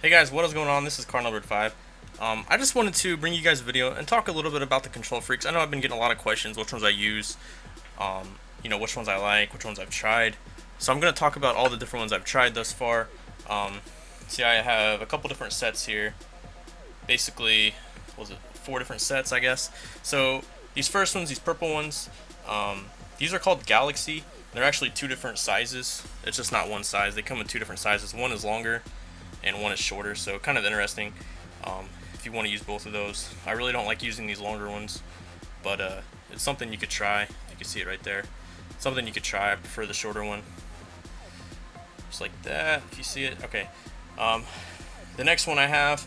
Hey guys, what is going on? This is car number 5. I just wanted to bring you guys a video and talk a little bit about the Kontrol Freeks. I know I've been getting a lot of questions, which ones I use, which ones I like, which ones I've tried. So I'm going to talk about all the different ones I've tried thus far. See, I have a couple different sets here. Basically, what was it 4 different sets, I guess. So these first ones, these purple ones, these are called Galaxy. They're actually 2 different sizes. It's just not one size. They come in 2 different sizes. One is longer and one is shorter, so kind of interesting if you want to use both of those. I really don't like using these longer ones, but it's something you could try. You can see it right there. Something you could try. I prefer the shorter one, just like that, if you see it. Okay. The next one I have,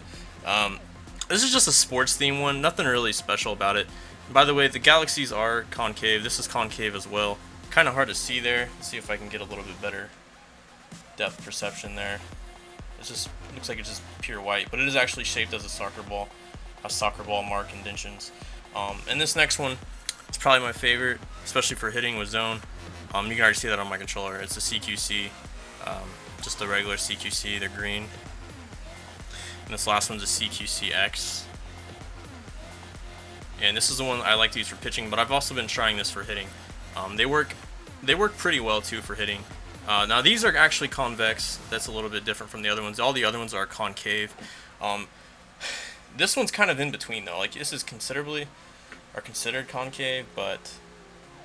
this is just a sports theme one, nothing really special about it. By the way, the Galaxies are concave. This is concave as well. Kind of hard to see there. Let's see if I can get a little bit better depth perception there. It just looks like it's just pure white, but it is actually shaped as a soccer ball mark indentions. And this next one is probably my favorite, especially for hitting with zone. You can already see that on my controller. It's a CQC, just the regular CQC. They're green. And this last one's a CQCX. And this is the one I like to use for pitching, but I've also been trying this for hitting. They work pretty well too for hitting. Now these are actually convex. That's a little bit different from the other ones. All the other ones are concave. This one's kind of in between though. Like this is considered concave, but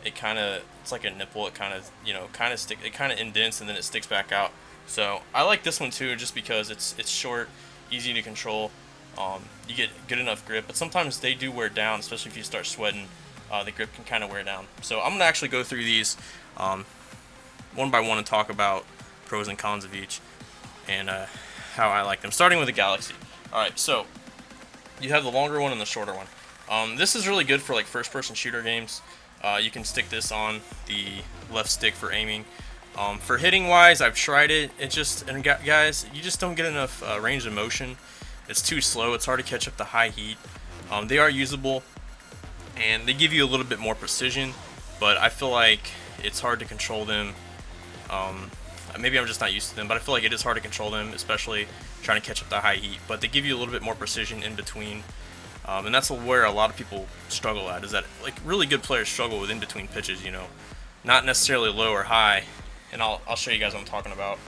it's like a nipple. It kind of indents and then it sticks back out. So I like this one too, just because it's short, easy to control. You get good enough grip, but sometimes they do wear down, especially if you start sweating. The grip can kind of wear down. So I'm gonna actually go through these one by one and talk about pros and cons of each and how I like them. Starting with the Galaxy. Alright, so you have the longer one and the shorter one. This is really good for like first-person shooter games. You can stick this on the left stick for aiming. For hitting wise, I've tried it. Guys, you just don't get enough range of motion. It's too slow. It's hard to catch up the high heat. They are usable and they give you a little bit more precision, but I feel like it's hard to control them. Maybe I'm just not used to them, but I feel like it is hard to control them, especially trying to catch up the high heat. But they give you a little bit more precision in between, and that's where a lot of people struggle at. Is that like really good players struggle with in between pitches, not necessarily low or high. And I'll show you guys what I'm talking about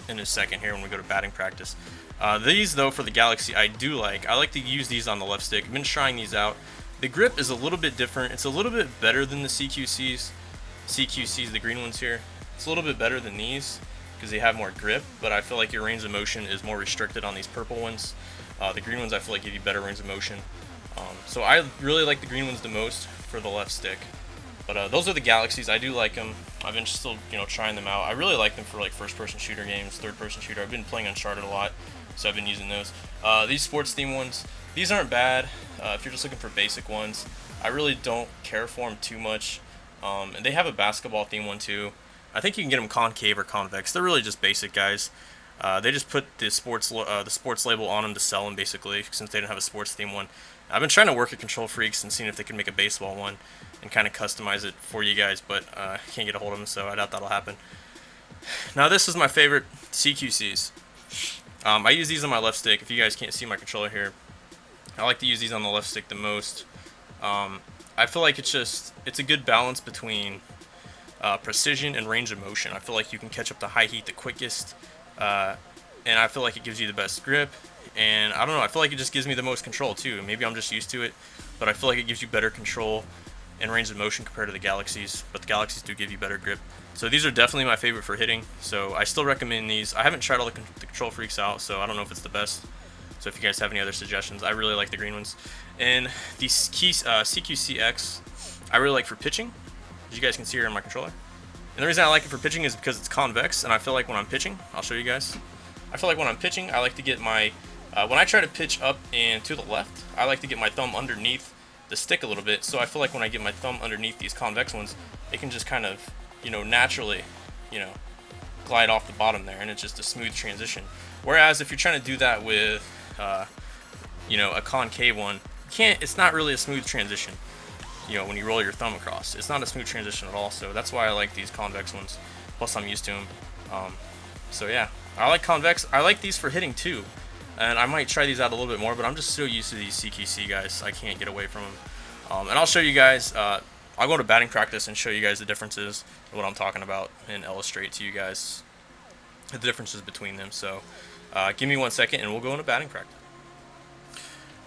in a second here when we go to batting practice. These though for the Galaxy I do like. I like to use these on the left stick. I've been trying these out. The grip is a little bit different. It's a little bit better than the CQCs. The green ones here. It's a little bit better than these because they have more grip, but I feel like your range of motion is more restricted on these purple ones. The green ones I feel like give you better range of motion. So I really like the green ones the most for the left stick. But those are the Galaxies. I do like them. I've been still trying them out. I really like them for like first-person shooter games, third-person shooter. I've been playing Uncharted a lot, so I've been using those. These sports theme ones, these aren't bad if you're just looking for basic ones. I really don't care for them too much. And they have a basketball theme one too. I think you can get them concave or convex. They're really just basic, guys. They just put the sports label on them to sell them, basically, since they don't have a sports theme one. I've been trying to work at Kontrol Freeks and seeing if they can make a baseball one and kind of customize it for you guys, but I can't get a hold of them, so I doubt that'll happen. Now this is my favorite CQCs. I use these on my left stick. If you guys can't see my controller here, I like to use these on the left stick the most. I feel like it's a good balance between precision and range of motion. I feel like you can catch up the high heat the quickest, and I feel like it gives you the best grip. And I don't know, I feel like it just gives me the most control too. Maybe I'm just used to it, but I feel like it gives you better control and range of motion compared to the Galaxies. But the Galaxies do give you better grip. So these are definitely my favorite for hitting. So I still recommend these. I haven't tried all the Kontrol Freeks out, so I don't know if it's the best. So if you guys have any other suggestions, I really like the green ones. And the CQCX, I really like for pitching, as you guys can see here on my controller. And the reason I like it for pitching is because it's convex, and I feel like when I'm pitching, I'll show you guys. I feel like when I'm pitching, I like to get my, when I try to pitch up and to the left, I like to get my thumb underneath the stick a little bit. So I feel like when I get my thumb underneath these convex ones, it can just kind of, naturally, glide off the bottom there, and it's just a smooth transition. Whereas if you're trying to do that with, a concave one, it's not really a smooth transition. When you roll your thumb across, it's not a smooth transition at all. So that's why I like these convex ones. Plus, I'm used to them. So yeah, I like convex. I like these for hitting too, and I might try these out a little bit more, but I'm just so used to these CQC guys, I can't get away from them. And I'll show you guys, I'll go to batting practice and show you guys the differences of what I'm talking about and illustrate to you guys the differences between them. So give me 1 second and we'll go into batting practice.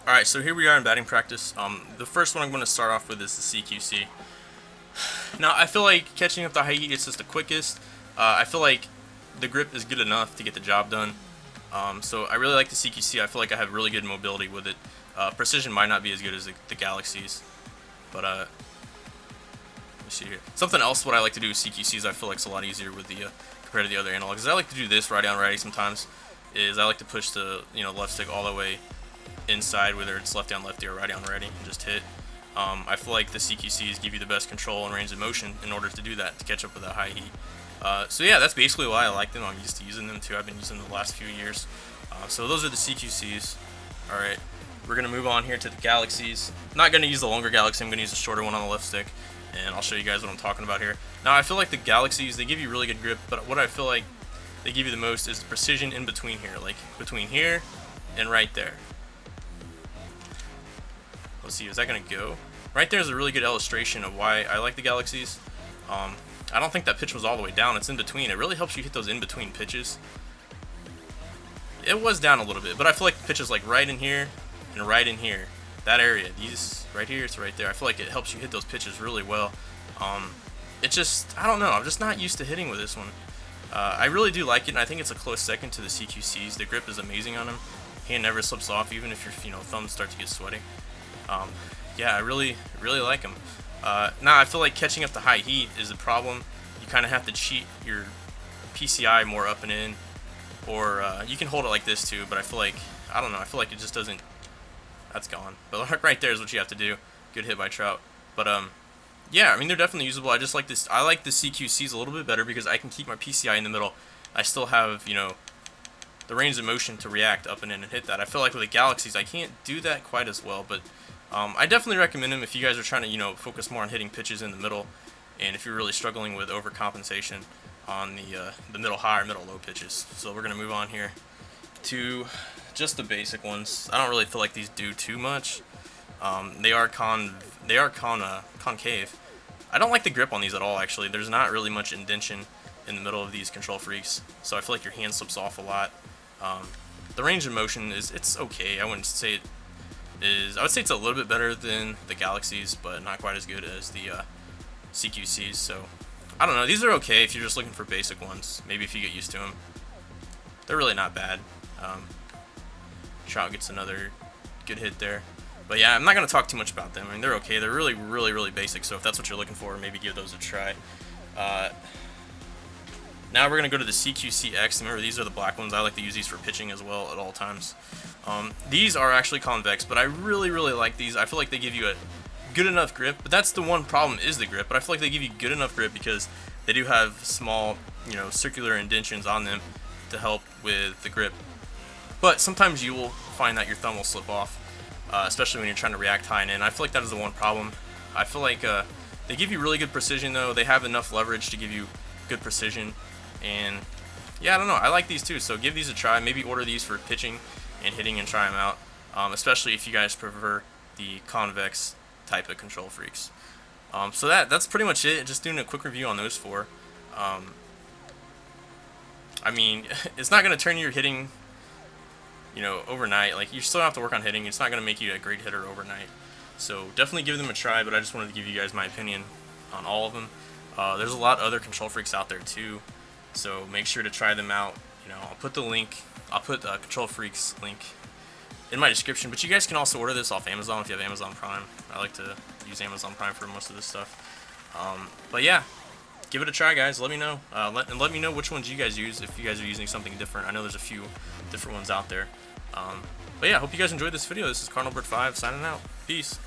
Alright, so here we are in batting practice. The first one I'm going to start off with is the CQC. Now, I feel like catching up the high heat is just the quickest. I feel like the grip is good enough to get the job done. So I really like the CQC. I feel like I have really good mobility with it. Precision might not be as good as the Galaxies, but let me see here. Something else what I like to do with CQCs I feel like it's a lot easier with the compared to the other analogs. I like to do this righty on righty sometimes. Is I like to push the left stick all the way inside, whether it's lefty on lefty or righty on righty, and just hit. I feel like the CQCs give you the best control and range of motion in order to do that, to catch up with that high heat. So yeah, that's basically why I like them. I'm used to using them too. I've been using them the last few years. So those are the CQCs. Alright, we're going to move on here to the Galaxies. I'm not going to use the longer Galaxy, I'm going to use the shorter one on the left stick. And I'll show you guys what I'm talking about here. Now, I feel like the Galaxies, they give you really good grip, but what I feel like they give you the most is the precision in between here. Like, between here and right there. Let's see, is that going to go? Right there is a really good illustration of why I like the Galaxies. I don't think that pitch was all the way down. It's in between. It really helps you hit those in between pitches. It was down a little bit, but I feel like the pitches like right in here and right in here. That area, these right here, it's right there. I feel like it helps you hit those pitches really well. It just, I don't know. I'm just not used to hitting with this one. I really do like it, and I think it's a close second to the CQCs. The grip is amazing on them. Hand never slips off, even if your thumbs start to get sweaty. Yeah, I really like them. Now, I feel like catching up to high heat is a problem. You kind of have to cheat your PCI more up and in, or you can hold it like this too, but I feel like, I don't know, I feel like it just doesn't, that's gone. But right there is what you have to do. Good hit by Trout. But yeah, I mean, they're definitely usable. I just like this, I like the CQCs a little bit better because I can keep my PCI in the middle. I still have, the range of motion to react up and in and hit that. I feel like with the Galaxies, I can't do that quite as well, but I definitely recommend them if you guys are trying to, focus more on hitting pitches in the middle, and if you're really struggling with overcompensation on the middle high or middle low pitches. So we're gonna move on here to just the basic ones. I don't really feel like these do too much. They are concave. I don't like the grip on these at all. Actually, there's not really much indentation in the middle of these Kontrol Freeks, so I feel like your hand slips off a lot. The range of motion it's okay. I wouldn't say it is. I would say it's a little bit better than the Galaxies, but not quite as good as the CQCs. So I don't know. These are okay if you're just looking for basic ones. Maybe if you get used to them, they're really not bad. Trout gets another good hit there. But yeah, I'm not going to talk too much about them. I mean, they're okay. They're really basic. So if that's what you're looking for, maybe give those a try. Now we're going to go to the CQCX. Remember, these are the black ones. I like to use these for pitching as well at all times. These are actually convex, but I really like these. I feel like they give you a good enough grip, but that's the one problem is the grip. But I feel like they give you good enough grip because they do have small, circular indentions on them to help with the grip. But sometimes you will find that your thumb will slip off, especially when you're trying to react high and in. I feel like that is the one problem. I feel like they give you really good precision though. They have enough leverage to give you good precision. And yeah, I don't know. I like these too, so give these a try. Maybe order these for pitching and hitting and try them out, especially if you guys prefer the convex type of Kontrol Freeks. So that's pretty much it. Just doing a quick review on those four. I mean, it's not going to turn your hitting, overnight. Like, you still have to work on hitting. It's not going to make you a great hitter overnight. So definitely give them a try, but I just wanted to give you guys my opinion on all of them. There's a lot of other Kontrol Freeks out there too, so make sure to try them out. I'll put the link, I'll put the Kontrol Freeks link in my description, but you guys can also order this off Amazon if you have Amazon Prime. I like to use Amazon Prime for most of this stuff. But yeah, give it a try, guys. Let me know. Let me know which ones you guys use, if you guys are using something different. I know there's a few different ones out there. But yeah, I hope you guys enjoyed this video. This is Cardinal Bird 5 signing out. Peace.